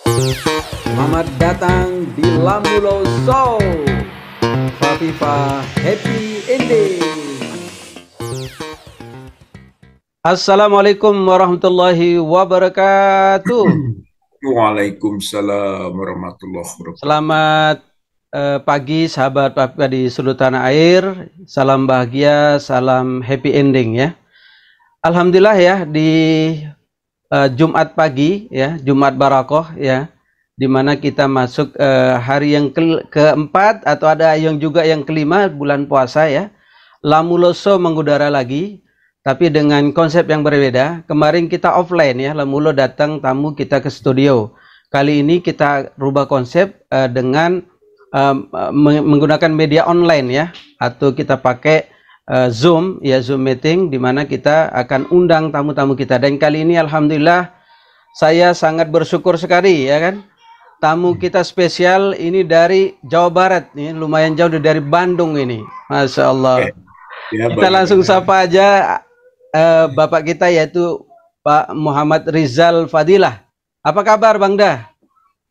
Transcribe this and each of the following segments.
Selamat datang di Lamulo Show. Fafifa Happy Ending. Assalamualaikum warahmatullahi wabarakatuh. Waalaikumsalam warahmatullahi wabarakatuh. Selamat pagi sahabat Fafifa di seluruh tanah air. Salam bahagia, salam happy ending ya. Alhamdulillah ya, di Jumat pagi ya, Jumat Barakoh ya, dimana kita masuk hari yang keempat atau ada yang juga yang kelima bulan puasa ya. Lamuloso mengudara lagi, tapi dengan konsep yang berbeda. Kemarin kita offline ya, Lamulo datang tamu kita ke studio. Kali ini kita rubah konsep dengan menggunakan media online ya, atau kita pakai Zoom ya, Zoom meeting, di mana kita akan undang tamu-tamu kita. Dan kali ini alhamdulillah saya sangat bersyukur sekali ya kan. Tamu kita spesial ini dari Jawa Barat nih, lumayan jauh dari Bandung ini. Masya Allah. Ya, Kita langsung sapa aja Bapak kita, yaitu Pak Muhammad Rizal Fadilah. Apa kabar Bang Dah?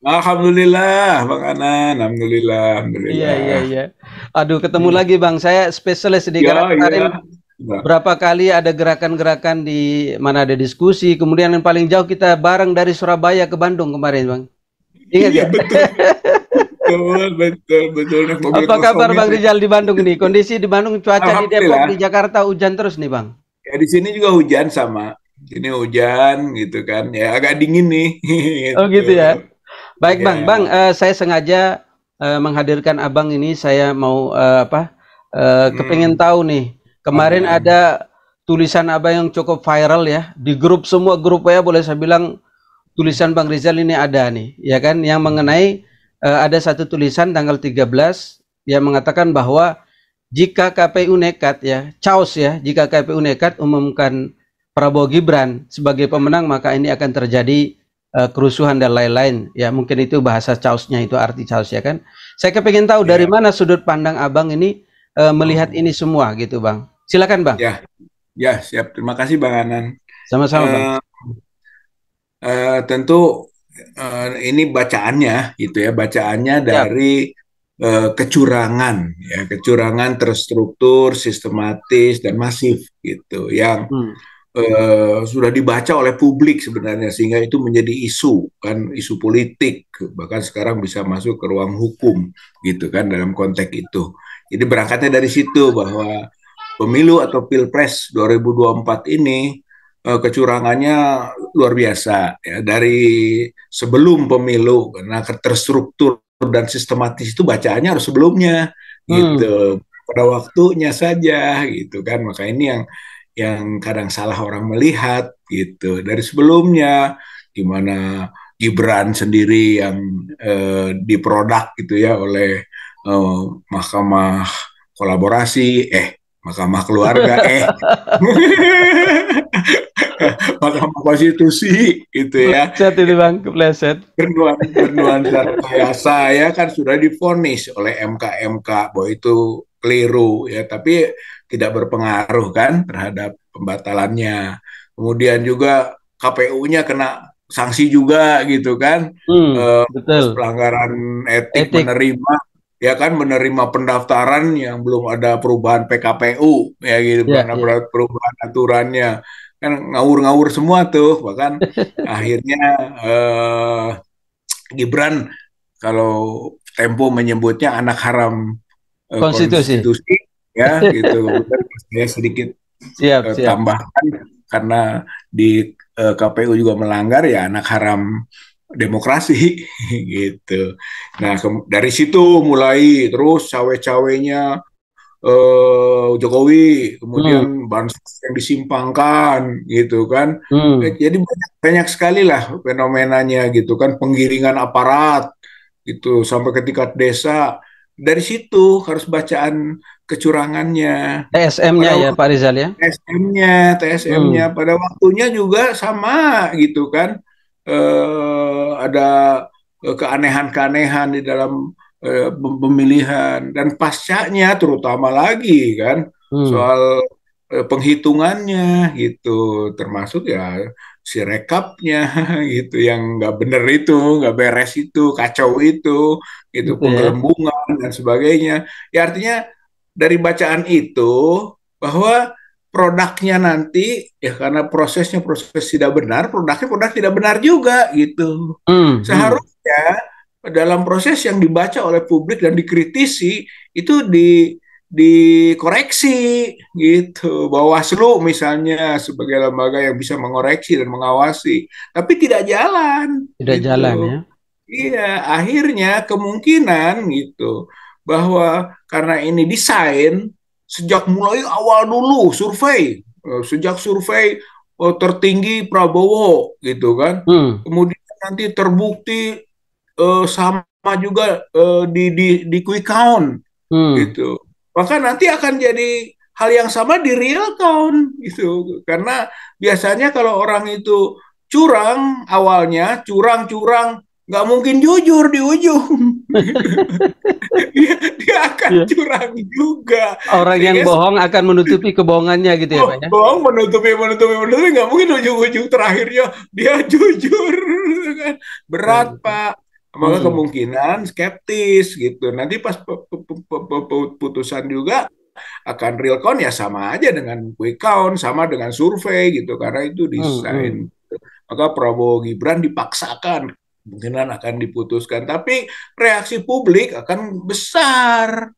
Alhamdulillah, Bang Anan. Alhamdulillah, Iya. Aduh, ketemu lagi Bang. Saya spesialis di kemarin berapa kali ada gerakan-gerakan di mana ada diskusi. Kemudian yang paling jauh kita bareng dari Surabaya ke Bandung kemarin Bang. Ingat ya? Betul. Apa kabar Bang Rizal di Bandung ini? Kondisi di Bandung, cuaca di Depok, di Jakarta hujan terus nih Bang. Ya, di sini juga hujan sama. Ini hujan gitu kan. Ya agak dingin nih. Oh gitu ya. Baik Ya. Bang, saya sengaja menghadirkan Abang ini. Saya mau kepengen tahu nih. Kemarin ada tulisan Abang yang cukup viral ya. Di grup, semua grup ya, boleh saya bilang tulisan Bang Rizal ini ada nih, ya kan, yang mengenai ada satu tulisan tanggal 13 yang mengatakan bahwa jika KPU nekat ya, chaos ya, jika KPU nekat umumkan Prabowo Gibran sebagai pemenang, maka ini akan terjadi kerusuhan dan lain-lain. Ya mungkin itu bahasa chaosnya, itu arti chaos ya kan. Saya kepengen tahu dari mana sudut pandang Abang ini melihat ini semua gitu Bang. Silakan Bang. Ya, siap. Terima kasih Bang Anan. Sama-sama Bang. Tentu ini bacaannya gitu ya, bacaannya dari kecurangan ya, kecurangan terstruktur, sistematis dan masif gitu yang sudah dibaca oleh publik sebenarnya, sehingga itu menjadi isu kan, isu politik, bahkan sekarang bisa masuk ke ruang hukum gitu kan dalam konteks itu. Jadi berangkatnya dari situ bahwa pemilu atau Pilpres 2024 ini kecurangannya luar biasa ya, dari sebelum pemilu, karena terstruktur dan sistematis itu bacaannya harus sebelumnya gitu, pada waktunya saja gitu kan. Maka ini yang kadang salah orang melihat gitu, dari sebelumnya gimana Gibran sendiri yang diproduk gitu ya oleh Mahkamah Kolaborasi, Mahkamah Keluarga, Mahkamah Konstitusi gitu ya. Kepleset ini Bang, kepleset. Bernuansa rekayasa ya kan, sudah divonis oleh MK bahwa itu keliru ya, tapi tidak berpengaruh kan terhadap pembatalannya. Kemudian juga KPU-nya kena sanksi juga gitu kan, Betul. pelanggaran etik menerima ya kan, menerima pendaftaran yang belum ada perubahan PKPU ya gitu, perubahan aturannya kan, ngawur-ngawur semua tuh. Bahkan akhirnya Gibran, kalau Tempo menyebutnya anak haram Konstitusi. konstitusi ya gitu. Saya sedikit Siap. tambahkan, karena di KPU juga melanggar, ya anak haram demokrasi gitu. Nah, dari situ mulai terus cawe-cawenya Jokowi, kemudian bansos yang disimpangkan gitu kan. Jadi banyak sekali lah fenomenanya gitu kan, penggiringan aparat gitu sampai ke tingkat desa. Dari situ harus bacaan kecurangannya. TSM-nya ya Pak Rizal ya. TSM-nya pada waktunya juga sama gitu kan. Ada keanehan-keanehan di dalam pemilihan, dan pascanya terutama lagi kan, soal penghitungannya gitu, termasuk ya si rekapnya gitu yang nggak bener itu, nggak beres itu, kacau itu Gitu ya. penggelembungan dan sebagainya. Ya artinya dari bacaan itu bahwa produknya nanti ya karena prosesnya proses tidak benar, produknya produk tidak benar juga gitu. Hmm, hmm. Seharusnya dalam proses yang dibaca oleh publik dan dikritisi itu dikoreksi gitu. Bawaslu misalnya sebagai lembaga yang bisa mengoreksi dan mengawasi, tapi tidak jalan Tidak jalan gitu. ya. Iya, akhirnya kemungkinan gitu bahwa karena ini desain sejak mulai awal dulu survei, sejak survei tertinggi Prabowo gitu kan, Hmm, kemudian nanti terbukti sama juga di quick count hmm. gitu. Maka nanti akan jadi hal yang sama di real count gitu. Karena biasanya kalau orang itu curang awalnya, curang-curang, nggak mungkin jujur di ujung. Dia akan Ya. curang juga. Orang yang Sehingga bohong akan menutupi kebohongannya gitu ya, Pak ya. bohong menutupi, nggak mungkin ujung-ujung terakhirnya dia jujur. Kan. Berat, Betul. Pak. Maka Hmm, kemungkinan skeptis gitu. Nanti pas putusan juga akan real count ya sama aja dengan quick count, sama dengan survei gitu karena itu hmm, hmm. desain. Maka Prabowo Gibran dipaksakan kemungkinan akan diputuskan, tapi reaksi publik akan besar.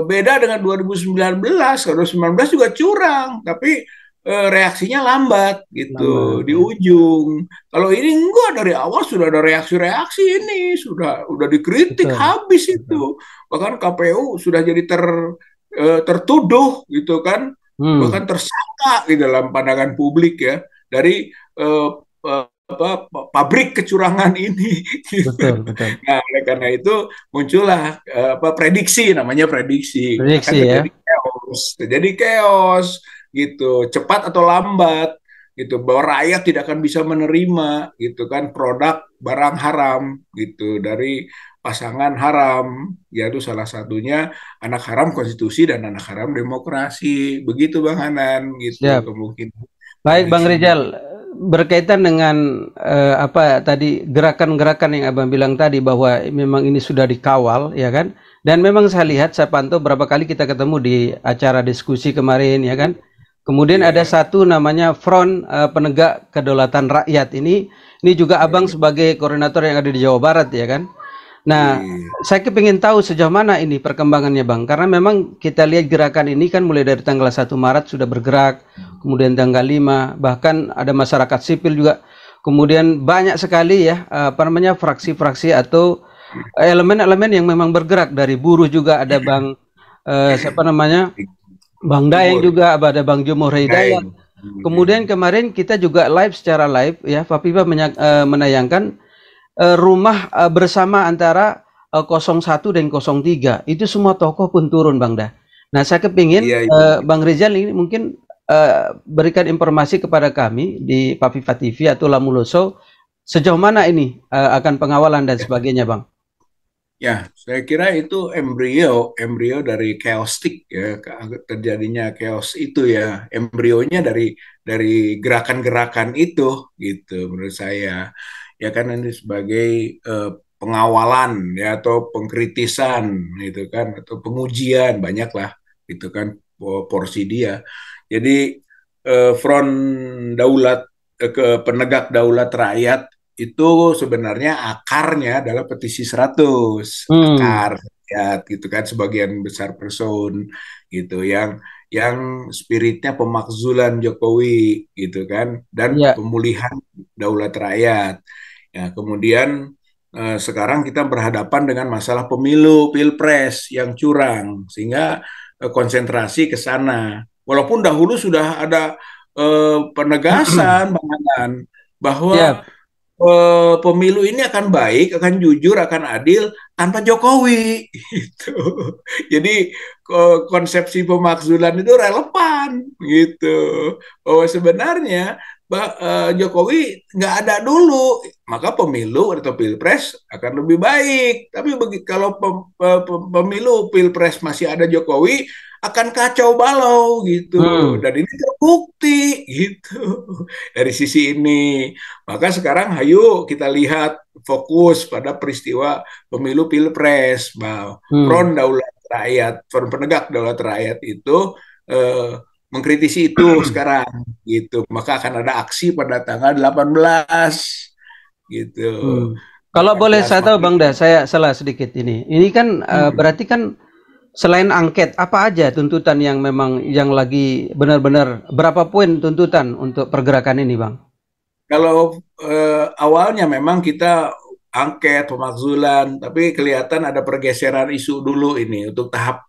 Beda dengan 2019, kalau 2019 juga curang, tapi reaksinya lambat gitu Lambat di ya. ujung. Kalau ini enggak dari awal sudah ada reaksi-reaksi ini, sudah dikritik Betul. habis Betul. itu. Bahkan KPU sudah jadi tertuduh gitu kan, Hmm, bahkan tersangka di dalam pandangan publik ya dari pabrik kecurangan ini. betul, betul. Nah, oleh karena itu muncullah prediksi, namanya prediksi akan Prediksi terjadi ya. chaos, gitu, cepat atau lambat gitu, bahwa rakyat tidak akan bisa menerima gitu kan produk barang haram gitu dari pasangan haram, yaitu salah satunya anak haram konstitusi dan anak haram demokrasi, begitu Bang Hanan gitu Siap. kemungkinan Baik, Bang prediksinya. Rizal, berkaitan dengan apa tadi gerakan-gerakan yang Abang bilang tadi bahwa memang ini sudah dikawal, ya kan? Dan memang saya lihat, saya pantau berapa kali kita ketemu di acara diskusi kemarin, ya kan? Kemudian ada Ya, satu namanya Front Penegak Kedaulatan Rakyat. Ini juga Abang ya, sebagai koordinator yang ada di Jawa Barat, ya kan? Nah, iya, saya kepingin tahu sejauh mana ini perkembangannya, Bang. Karena memang kita lihat gerakan ini kan mulai dari tanggal 1 Maret sudah bergerak, kemudian tanggal 5, bahkan ada masyarakat sipil juga. Kemudian banyak sekali ya, apa namanya, fraksi-fraksi atau elemen-elemen yang memang bergerak dari buruh juga ada Bang siapa namanya? Bang Daeng Jumur, juga, ada Bang Jumur Hidayat. Daeng. Kemudian kemarin kita juga live secara live ya, Fapipa menayangkan rumah bersama antara 01 dan 03 itu semua tokoh pun turun Bang Dah. Nah saya kepingin Iya, iya. Bang Rizal ini mungkin berikan informasi kepada kami di Papiva TV atau Lamuloso sejauh mana ini akan pengawalan dan sebagainya Bang. Ya, saya kira itu embrio dari chaotic ya, terjadinya chaos itu ya, embrionya dari gerakan-gerakan itu gitu menurut saya. Ya kan ini sebagai eh, pengawalan ya atau pengkritisan gitu kan atau pengujian banyak lah itu kan porsi dia. Jadi front daulat ke penegak daulat rakyat itu sebenarnya akarnya adalah petisi 100 Hmm, akar ya gitu kan sebagian besar person gitu yang spiritnya pemakzulan Jokowi gitu kan dan ya, pemulihan daulat rakyat. Ya, kemudian sekarang kita berhadapan dengan masalah pemilu pilpres yang curang sehingga konsentrasi ke sana. Walaupun dahulu sudah ada penegasan Bang Anan, bahwa siap. pemilu ini akan baik, akan jujur, akan adil tanpa Jokowi. Gitu. Jadi konsepsi pemakzulan itu relevan gitu. Bahwa sebenarnya Jokowi nggak ada dulu, maka pemilu atau pilpres akan lebih baik. Tapi kalau pemilu pilpres masih ada Jokowi, akan kacau balau gitu. Hmm. Dan ini terbukti gitu dari sisi ini. Maka sekarang ayo kita lihat fokus pada peristiwa pemilu Pilpres, bahwa Hmm. Front Daulat Rakyat, Front Penegak Daulat Rakyat itu mengkritisi itu sekarang gitu. Maka akan ada aksi pada tanggal 18 gitu. Hmm. Kalau boleh 18 saya tahu maka Bang Dah, saya salah sedikit ini. Ini kan berarti kan selain angket, apa aja tuntutan yang memang yang lagi benar-benar berapa poin tuntutan untuk pergerakan ini, Bang? kalau awalnya memang kita angket pemakzulan, tapi kelihatan ada pergeseran isu dulu ini untuk tahap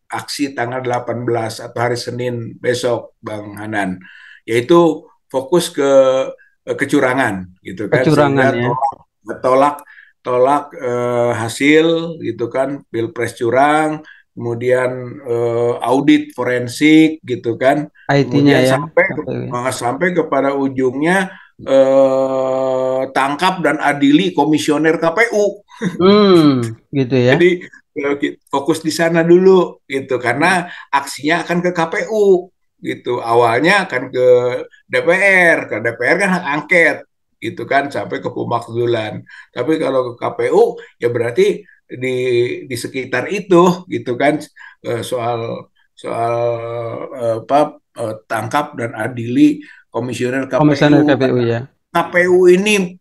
aksi tanggal 18 atau hari Senin besok, Bang Hanan, yaitu fokus ke kecurangan gitu kan, Kecurangan sehingga ya. tolak tolak hasil gitu kan Pilpres curang, kemudian audit forensik gitu kan, IT-nya kemudian ya. sampai KPU ya. sampai kepada ujungnya tangkap dan adili komisioner KPU. Gitu ya. Jadi fokus di sana dulu gitu karena aksinya akan ke KPU gitu. Awalnya akan ke DPR, ke DPR kan hak angket gitu kan sampai ke pemakzulan. Tapi kalau ke KPU ya berarti di sekitar itu gitu kan, soal soal apa tangkap dan adili komisioner Komisioner KPU KPU karena ya. KPU ini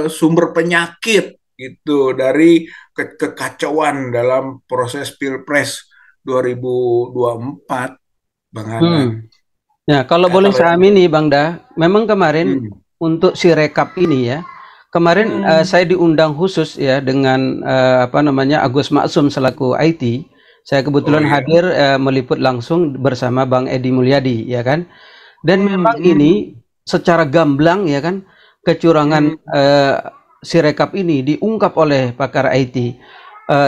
sumber penyakit gitu dari kekacauan dalam proses Pilpres 2024, Bang Hanan. Hmm. Ya, kalau Ya boleh kalau saya amini Bang Dah, memang kemarin hmm, untuk si rekap ini ya, kemarin hmm, saya diundang khusus ya dengan apa namanya Agus Maksum selaku IT. Saya oh kebetulan ya, hadir meliput langsung bersama Bang Edi Mulyadi ya kan. Dan hmm, memang hmm, ini secara gamblang ya kan kecurangan hmm, Sirekap ini diungkap oleh pakar IT.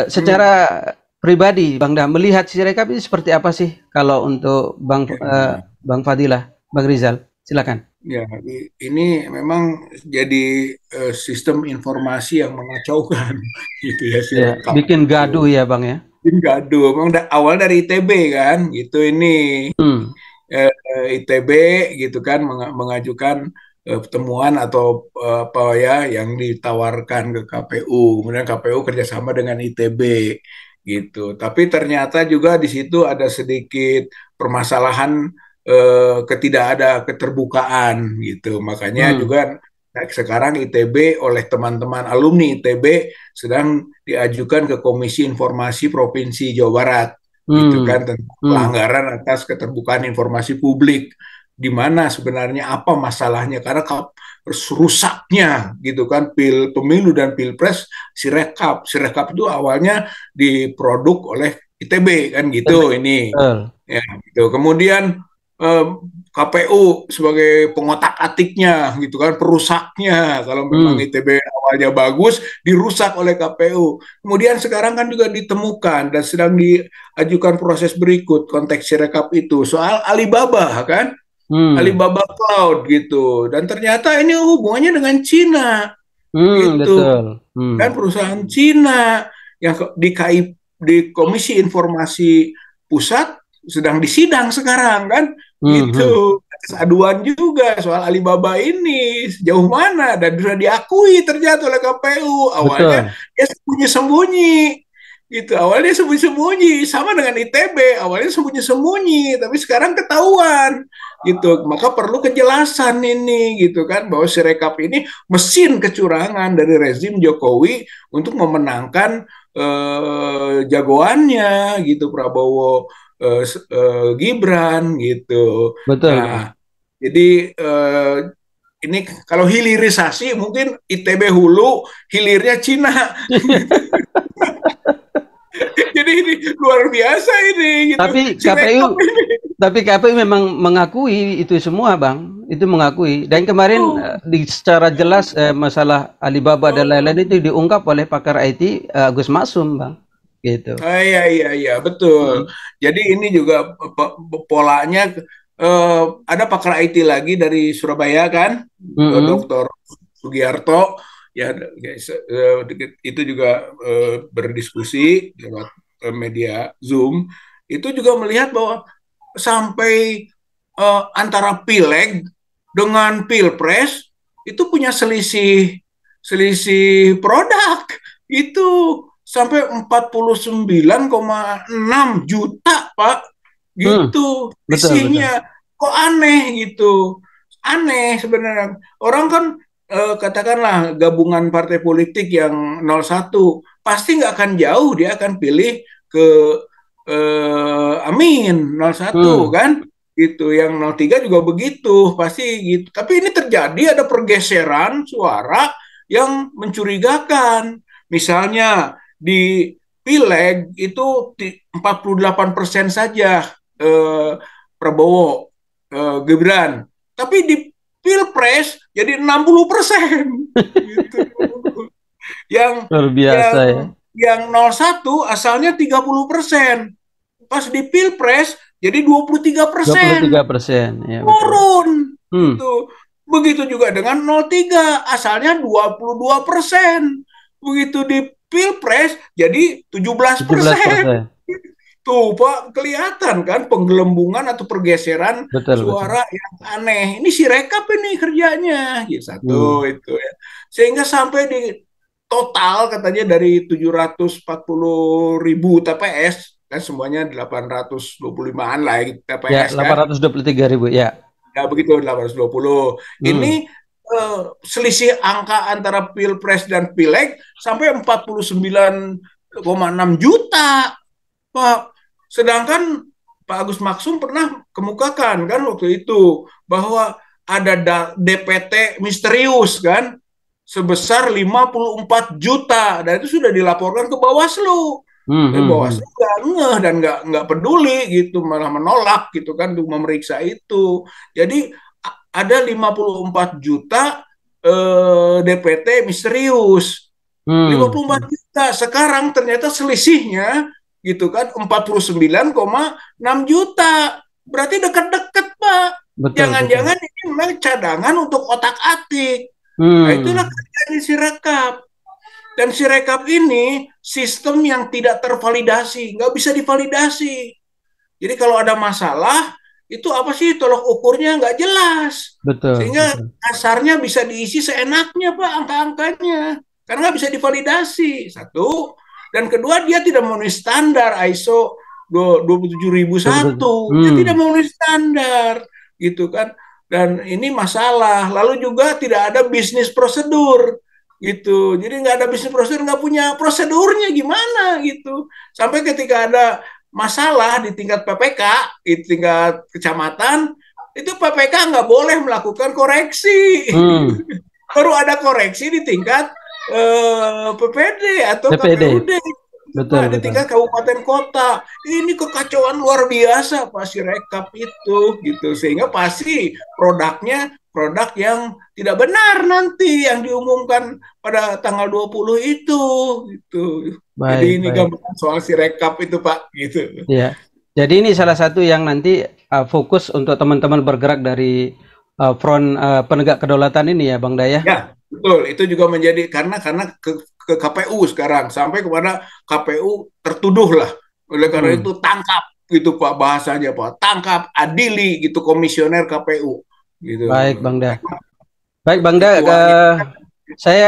Secara hmm. pribadi Bang Dah melihat Sirekap ini seperti apa sih kalau untuk Ya, Bang Fadilah, Bang Rizal, silakan. ya, ini memang jadi sistem informasi yang mengacaukan gitu ya si Ya, rekap bikin itu. gaduh ya Bang ya. Ini gaduh, memang awal dari ITB kan, gitu ini Hmm, ITB gitu kan mengajukan temuan atau apa ya yang ditawarkan ke KPU, kemudian KPU kerjasama dengan ITB gitu. Tapi ternyata juga di situ ada sedikit permasalahan, ketidak ada keterbukaan gitu. Makanya hmm, juga sekarang ITB oleh teman-teman alumni ITB sedang diajukan ke Komisi Informasi Provinsi Jawa Barat gitu kan hmm, tentang hmm, pelanggaran atas keterbukaan informasi publik, di mana sebenarnya apa masalahnya karena rusaknya gitu kan pemilu dan pilpres si rekap itu awalnya diproduk oleh ITB kan gitu ini betul. ya gitu. Kemudian eh, KPU sebagai pengotak-atiknya gitu kan, perusaknya. Kalau memang Hmm, ITB awalnya bagus, dirusak oleh KPU. Kemudian sekarang kan juga ditemukan dan sedang diajukan proses berikut konteks Sirekap itu soal Alibaba kan, hmm, Alibaba Cloud gitu. Dan ternyata ini hubungannya dengan Cina gitu. betul. Dan Hmm, perusahaan Cina yang di KI, di Komisi Informasi Pusat sedang disidang sekarang kan hmm, hmm, gitu, aduan juga soal Alibaba ini sejauh mana dan sudah diakui ternyata oleh KPU awalnya betul. dia sembunyi-sembunyi gitu, awalnya sembunyi-sembunyi sama dengan ITB awalnya sembunyi-sembunyi tapi sekarang ketahuan gitu, maka perlu kejelasan ini gitu kan bahwa Sirekap ini mesin kecurangan dari rezim Jokowi untuk memenangkan jagoannya gitu Prabowo, Gibran gitu. Betul, Bang. Nah, jadi ini kalau hilirisasi mungkin ITB hulu, hilirnya Cina. Jadi ini luar biasa ini gitu. Tapi Si Rekap KPU ini. Tapi KPU memang mengakui itu semua, Bang. Itu mengakui. Dan kemarin Oh, secara jelas masalah Alibaba dan lain-lain oh. itu diungkap oleh pakar IT Agus Maksum, Bang. Gitu. Ah, iya iya iya betul. Hmm. Jadi ini juga polanya, ada pakar IT lagi dari Surabaya kan, Mm-mm. Dr. Sugiarto ya, itu juga berdiskusi lewat media Zoom itu juga melihat bahwa sampai antara pileg dengan pilpres itu punya selisih selisih produk itu sampai 49,6 juta Pak gitu betul betul. isinya. Kok aneh gitu, aneh sebenarnya. Orang kan katakanlah gabungan partai politik yang 01 pasti nggak akan jauh, dia akan pilih ke Amin 01 Hmm, kan gitu. Yang 03 juga begitu pasti gitu. Tapi ini terjadi ada pergeseran suara yang mencurigakan. Misalnya di Pileg itu 48% saja Prabowo Gibran. Tapi di Pilpres jadi 60% gitu. Yang luar biasa yang ya. yang 01 asalnya 30%. Pas di Pilpres jadi 23%. 23%, ya betul. Turun Hmm, gitu. Begitu juga dengan 03 asalnya 22%. Begitu di Pilpres jadi 17%. 17%. Tuh Pak, kelihatan kan penggelembungan atau pergeseran Betul betul. suara yang aneh. Ini si rekap ini kerjanya, gitu Hmm. satu itu ya. Sehingga sampai di total katanya dari 740.000 TPS, kan semuanya 825-an lah Ya, TPS kan. 823.000 ya. Ya begitu 820. Hmm. Ini selisih angka antara Pilpres dan Pileg sampai 49,6 juta. Pak, sedangkan Pak Agus Maksum pernah kemukakan kan waktu itu bahwa ada DPT misterius kan sebesar 54 juta dan itu sudah dilaporkan ke Bawaslu. Hmm, Tapi hmm, Bawaslu hmm. nggak ngeh dan nggak peduli gitu, malah menolak gitu kan untuk memeriksa itu. Jadi ada 54 juta DPT misterius. lima Hmm, puluh empat hmm. juta. Sekarang ternyata selisihnya gitu kan 49,6 juta. Berarti dekat-dekat, Pak. Betul betul. Jangan-jangan ini memang cadangan untuk otak-atik. Nah, itulah Hmm, kerjanya si rekap. Dan si rekap ini sistem yang tidak tervalidasi, nggak bisa divalidasi. Jadi kalau ada masalah, itu apa sih tolok ukurnya nggak jelas. betul Sehingga betul. kasarnya bisa diisi seenaknya Pak angka-angkanya. Karena nggak bisa divalidasi. Satu. Dan kedua dia tidak memenuhi standar ISO 27001. Dia tidak Hmm, memenuhi standar. Gitu kan. Dan ini masalah. Lalu juga tidak ada bisnis prosedur gitu. Jadi nggak ada bisnis prosedur, nggak punya prosedurnya gimana gitu. Sampai ketika ada masalah di tingkat PPK, di tingkat kecamatan, itu PPK nggak boleh melakukan koreksi. hmm. Baru ada koreksi di tingkat PPD atau DPD. KPUD. Itu Betul Pak, di betul. tingkat kabupaten kota. Ini kekacauan luar biasa Pak si rekap itu gitu. Sehingga pasti produknya produk yang tidak benar nanti yang diumumkan pada tanggal 20 itu gitu. Jadi Baik ini baik. gambaran soal si rekap itu Pak gitu. Ya. Jadi ini salah satu yang nanti fokus untuk teman-teman bergerak dari front penegak kedaulatan ini ya, Bang Daya. Ya, betul. Itu juga menjadi karena ke KPU sekarang sampai kepada KPU tertuduh lah. Oleh karena Hmm. itu tangkap gitu Pak bahasanya Pak. Tangkap, adili gitu komisioner KPU gitu. Baik, Bang Da. Baik, Bang Da, Ketuanya. saya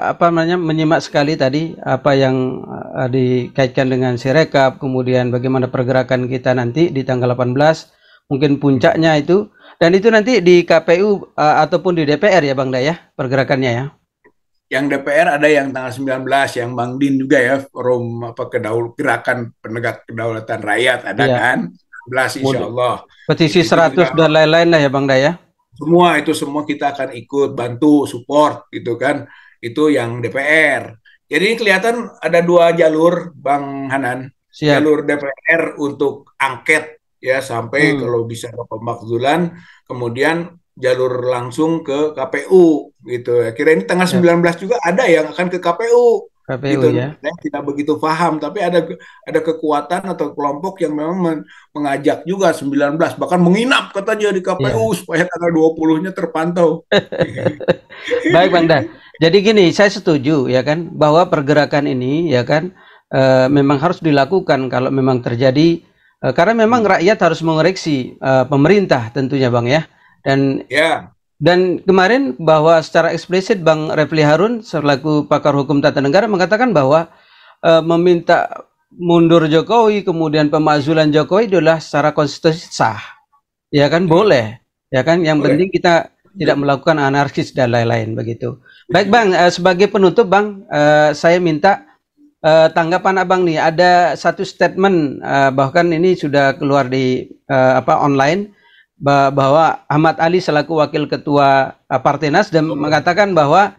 apa namanya menyimak sekali tadi apa yang dikaitkan dengan Sirekap, kemudian bagaimana pergerakan kita nanti di tanggal 18, mungkin puncaknya itu, dan itu nanti di KPU ataupun di DPR ya, Bang Da ya, pergerakannya ya. Yang DPR ada yang tanggal 19, yang Bang Din juga ya, forum apa gerakan penegak kedaulatan rakyat ada Iya, kan? 19 insya kemudian Allah. petisi Itu juga 100 dan lain-lain lah ya, Bang Da ya. semua kita akan ikut bantu support gitu kan. Itu yang DPR. Jadi kelihatan ada dua jalur Bang Hanan. Siap. Jalur DPR untuk angket ya sampai Hmm. kalau bisa ke pemakzulan, kemudian jalur langsung ke KPU gitu ya. Kira ini tanggal Siap. 19 juga ada yang akan ke KPU KPU gitu. ya. Saya tidak begitu paham, tapi ada kekuatan atau kelompok yang memang mengajak juga 19 bahkan menginap katanya di KPU Iya. supaya tanggal 20-nya terpantau. Baik, Bang Da. Jadi gini, saya setuju ya kan bahwa pergerakan ini ya kan memang harus dilakukan kalau memang terjadi Karena memang rakyat harus mengoreksi pemerintah tentunya Bang ya. Dan Ya, dan kemarin bahwa secara eksplisit Bang Refli Harun selaku pakar hukum tata negara mengatakan bahwa meminta mundur Jokowi kemudian pemakzulan Jokowi adalah secara konstitusi sah. Ya kan boleh. Ya kan yang boleh. penting kita tidak melakukan anarkis dan lain-lain begitu. Baik Bang, sebagai penutup Bang, saya minta tanggapan Abang nih. Ada satu statement bahkan ini sudah keluar di online bahwa Ahmad Ali selaku wakil ketua Partai Nasdem mengatakan bahwa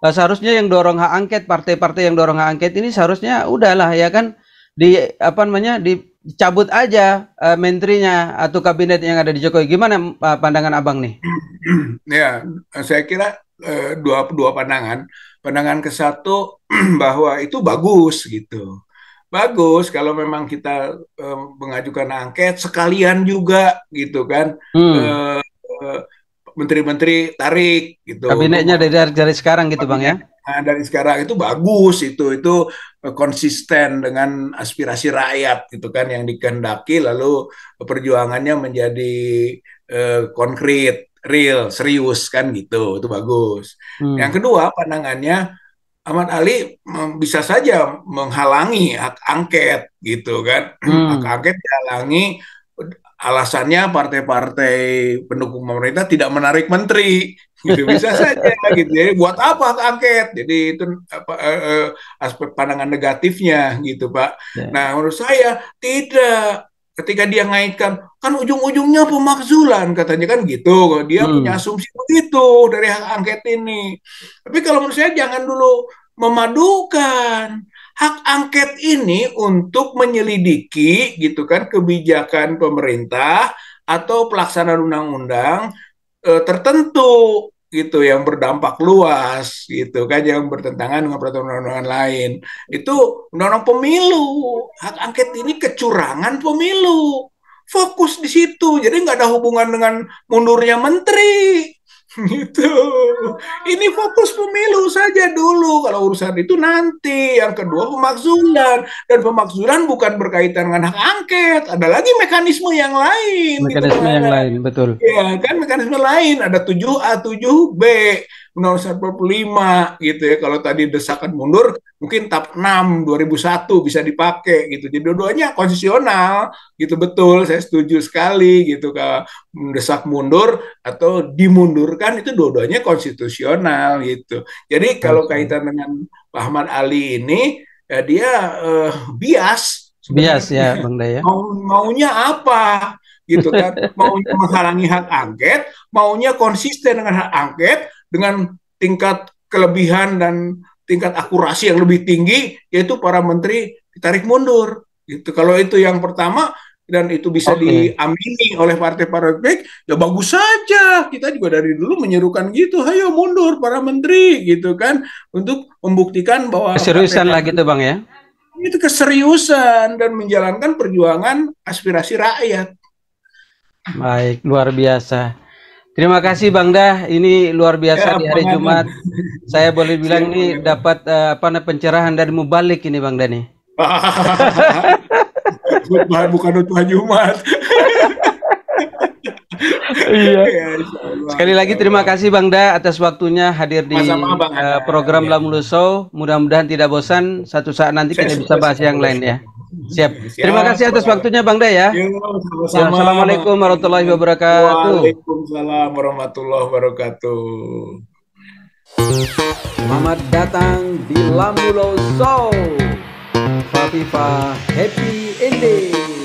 seharusnya yang dorong hak angket, partai-partai yang dorong hak angket ini seharusnya udahlah ya kan dicabut aja menterinya atau kabinet yang ada di Jokowi. Gimana pandangan Abang nih? Ya, saya kira dua pandangan. Pandangan ke satu bahwa itu bagus gitu. Bagus kalau memang kita mengajukan angket sekalian juga gitu kan. Menteri-menteri tarik gitu untuk Kabinetnya dari sekarang gitu Bang ya. Nah, dari sekarang itu bagus itu konsisten dengan aspirasi rakyat gitu kan yang dikehendaki, lalu perjuangannya menjadi konkret, real, serius kan gitu, itu bagus. Yang kedua pandangannya Ahmad Ali bisa saja menghalangi hak angket gitu kan. Hak angket dihalangi alasannya partai-partai pendukung pemerintah tidak menarik menteri, gitu bisa saja gitu. Jadi buat apa hak angket? Jadi itu aspek pandangan negatifnya gitu Pak. Nah menurut saya tidak. Ketika dia ngaitkan kan ujung-ujungnya pemakzulan katanya kan gitu, dia punya asumsi begitu dari hak angket ini. Tapi kalau menurut saya jangan dulu memadukan hak angket ini untuk menyelidiki gitu kan kebijakan pemerintah atau pelaksanaan undang-undang tertentu gitu yang berdampak luas gitu kan yang bertentangan dengan peraturan undang-undangan lain. Itu undang-undang pemilu. Hak angket ini kecurangan pemilu. Fokus di situ. Jadi nggak ada hubungan dengan mundurnya menteri. Gitu. Ini fokus pemilu saja dulu. Kalau urusan itu nanti. Yang kedua pemakzulan. Dan pemakzulan bukan berkaitan dengan hak angket. Ada lagi mekanisme yang lain. Mekanisme gitu, yang lain, betul. Ya kan mekanisme lain. Ada 7A, 7B. Undang-Undang 45 gitu ya. Kalau tadi desakan mundur, mungkin TAP 6 2001 bisa dipakai gitu. Jadi dua-duanya konstitusional gitu betul. Saya setuju sekali gitu kalau mendesak mundur atau dimundurkan itu dua-duanya konstitusional gitu. Jadi kalau kaitan dengan Pak Ahmad Ali ini ya dia bias bias ya Bang Daya. Maunya apa gitu kan, maunya menghalangi hak angket, maunya konsisten dengan hak angket dengan tingkat kelebihan dan tingkat akurasi yang lebih tinggi, yaitu para menteri ditarik mundur. Gitu. Kalau itu yang pertama dan itu bisa diamini oleh partai-partai, ya bagus saja. Kita juga dari dulu menyerukan gitu, ayo mundur para menteri, gitu kan, untuk membuktikan bahwa keseriusan lah gitu Bang ya. Itu keseriusan dan menjalankan perjuangan aspirasi rakyat. Baik, luar biasa. Terima kasih Bang Dah, ini luar biasa di hari Jumat. Saya boleh bilang ini dapat pencerahan dari Mubalik ini Bang Dah nih. Bukan khutbah Jumat. Iya. Sekali lagi terima kasih Bang Da atas waktunya hadir di program Lamulu Show. Mudah-mudahan tidak bosan. Satu saat nanti kita bisa bahas yang lain ya. Siap. Terima kasih atas waktunya Bang Da ya. Assalamualaikum warahmatullahi wabarakatuh. Waalaikumsalam warahmatullahi wabarakatuh. Selamat datang di Lamulu Show. Fafifa Happy Ending.